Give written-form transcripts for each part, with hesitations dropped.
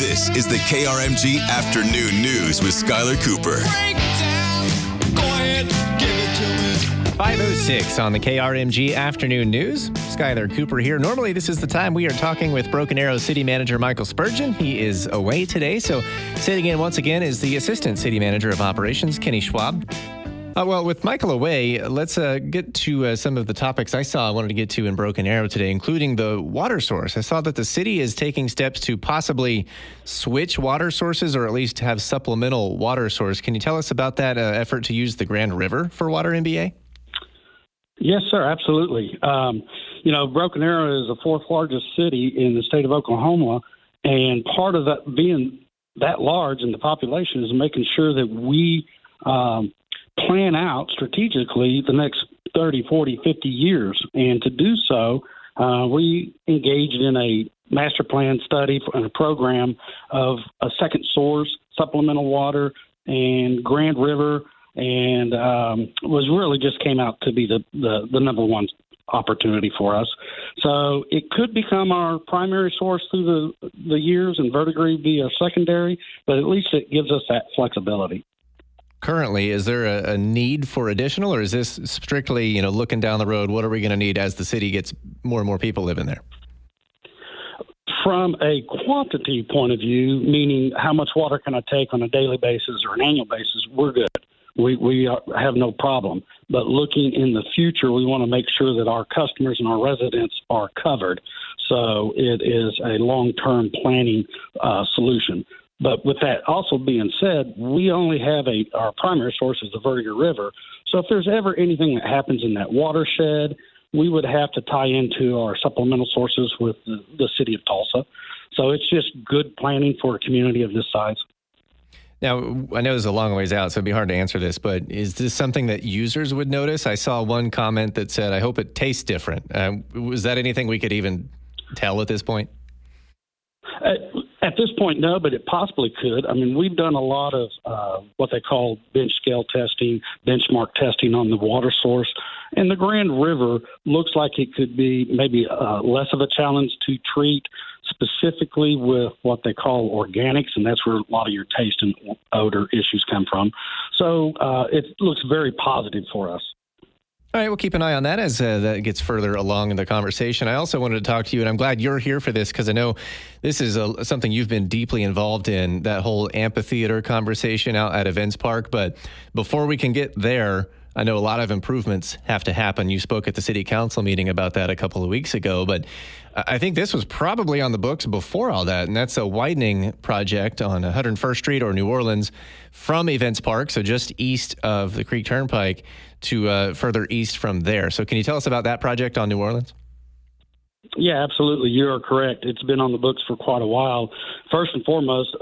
This is the KRMG Afternoon News with Skyler Cooper. Go ahead, give it to me. 5:06 on the KRMG Afternoon News. Skyler Cooper here. Normally, this is the time we are talking with Broken Arrow City Manager Michael Spurgeon. He is away today, so sitting in once again is the Assistant City Manager of Operations, Kenny Schwab. Well, with Michael away, let's get to some of the topics I wanted to get to in Broken Arrow today, including the water source. I saw that the city is taking steps to possibly switch water sources or at least have supplemental water source. Can you tell us about that effort to use the Grand River for water MBA? Yes, sir, absolutely. Broken Arrow is the fourth largest city in the state of Oklahoma, and part of that being that large in the population is making sure that we plan out strategically the next 30, 40, 50 years. And to do so, we engaged in a master plan study and a program of a second source, supplemental water, and Grand River, and was really just came out to be the number one opportunity for us. So it could become our primary source through the years and verdigris be our secondary, but at least it gives us that flexibility. Currently, is there a need for additional, or is this strictly, looking down the road, what are we going to need as the city gets more and more people living there? From a quantity point of view, meaning how much water can I take on a daily basis or an annual basis, we're good. We have no problem. But looking in the future, we want to make sure that our customers and our residents are covered. So it is a long-term planning solution. But with that also being said, we only have our primary source is the Vertigo River. So if there's ever anything that happens in that watershed, we would have to tie into our supplemental sources with the city of Tulsa. So it's just good planning for a community of this size. Now, I know this is a long ways out, so it'd be hard to answer this, but is this something that users would notice? I saw one comment that said, I hope it tastes different. Was that anything we could even tell at this point? At this point, no, but it possibly could. I mean, we've done a lot of what they call bench scale testing, benchmark testing on the water source. And the Grand River looks like it could be maybe less of a challenge to treat, specifically with what they call organics, and that's where a lot of your taste and odor issues come from. So it looks very positive for us. All right, we'll keep an eye on that as that gets further along in the conversation. I also wanted to talk to you, and I'm glad you're here for this because I know this is something you've been deeply involved in, that whole amphitheater conversation out at Events Park. But before we can get there, I know a lot of improvements have to happen. You spoke at the city council meeting about that a couple of weeks ago, but I think this was probably on the books before all that, and that's a widening project on 101st Street or New Orleans from Events Park, so just east of the Creek Turnpike, to further east from there. So can you tell us about that project on New Orleans? Yeah, absolutely. You are correct. It's been on the books for quite a while. First and foremost,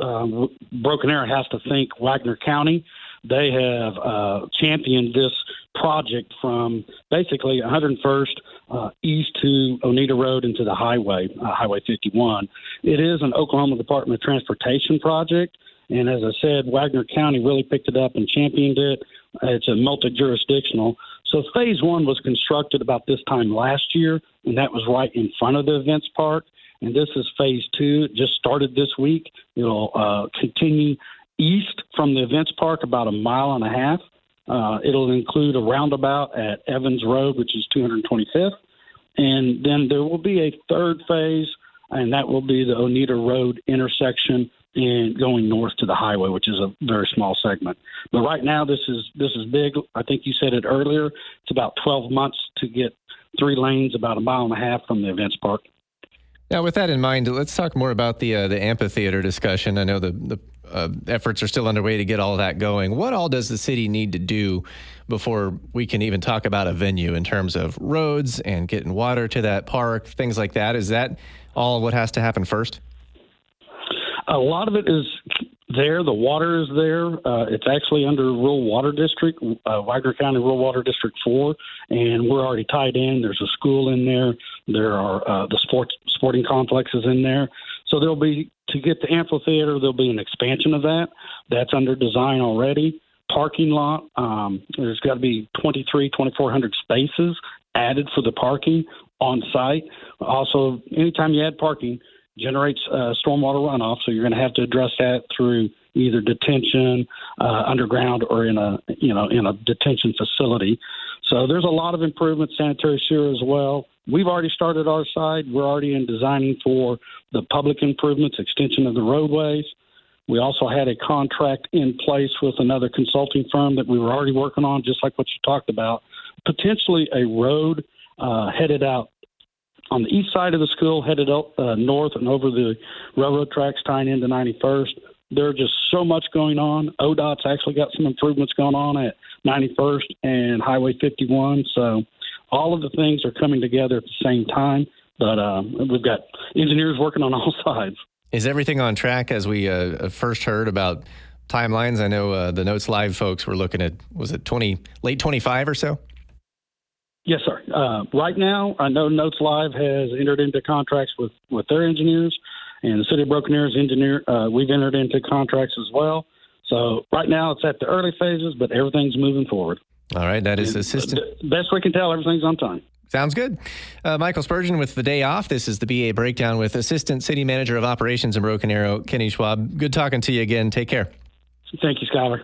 Broken Arrow has to thank Wagner County. They have championed this project from basically 101st east to Oneida Road into the highway, Highway 51. It is an Oklahoma Department of Transportation project. And as I said, Wagner County really picked it up and championed it. It's a multi-jurisdictional. So phase one was constructed about this time last year, and that was right in front of the Events Park. And this is phase two. It just started this week. It'll continue east from the Events Park about a mile and a half. It'll include a roundabout at Evans Road, which is 225th. And then there will be a third phase, and that will be the Oneida Road intersection and going north to the highway, which is a very small segment. But right now, this is big. I think you said it earlier. It's about 12 months to get 3 lanes, about a mile and a half from the Events Park. Now, with that in mind, let's talk more about the amphitheater discussion. I know the efforts are still underway to get all that going. What all does the city need to do before we can even talk about a venue in terms of roads and getting water to that park, things like that? Is that all what has to happen first? A lot of it is there. The water is there. It's actually under Rural Water District, Wagner County Rural Water District 4, and we're already tied in. There's a school in there. There are the sporting complexes in there. So there'll be, to get the amphitheater, there'll be an expansion of that. That's under design already. Parking lot, there's got to be 2,400 spaces added for the parking on site. Also, anytime you add parking, generates stormwater runoff. So you're going to have to address that through either detention, underground, or in a detention facility. So there's a lot of improvements, sanitary sewer as well. We've already started our side. We're already in designing for the public improvements, extension of the roadways. We also had a contract in place with another consulting firm that we were already working on, just like what you talked about, potentially a road headed out on the east side of the school, headed up north and over the railroad tracks tying into 91st. There's just so much going on. ODOT's actually got some improvements going on at 91st and Highway 51. So all of the things are coming together at the same time, but we've got engineers working on all sides. Is everything on track as we first heard about timelines? I know the Notes Live folks were looking at, was it late 25 or so? Yes, sir. Right now, I know Notes Live has entered into contracts with their engineers, and the City of Broken Arrow's engineer, we've entered into contracts as well. So right now it's at the early phases, but everything's moving forward. All right, that is Assistant. Best we can tell, everything's on time. Sounds good. Michael Spurgeon with the day off. This is the BA Breakdown with Assistant City Manager of Operations in Broken Arrow, Kenny Schwab. Good talking to you again. Take care. Thank you, Skyler.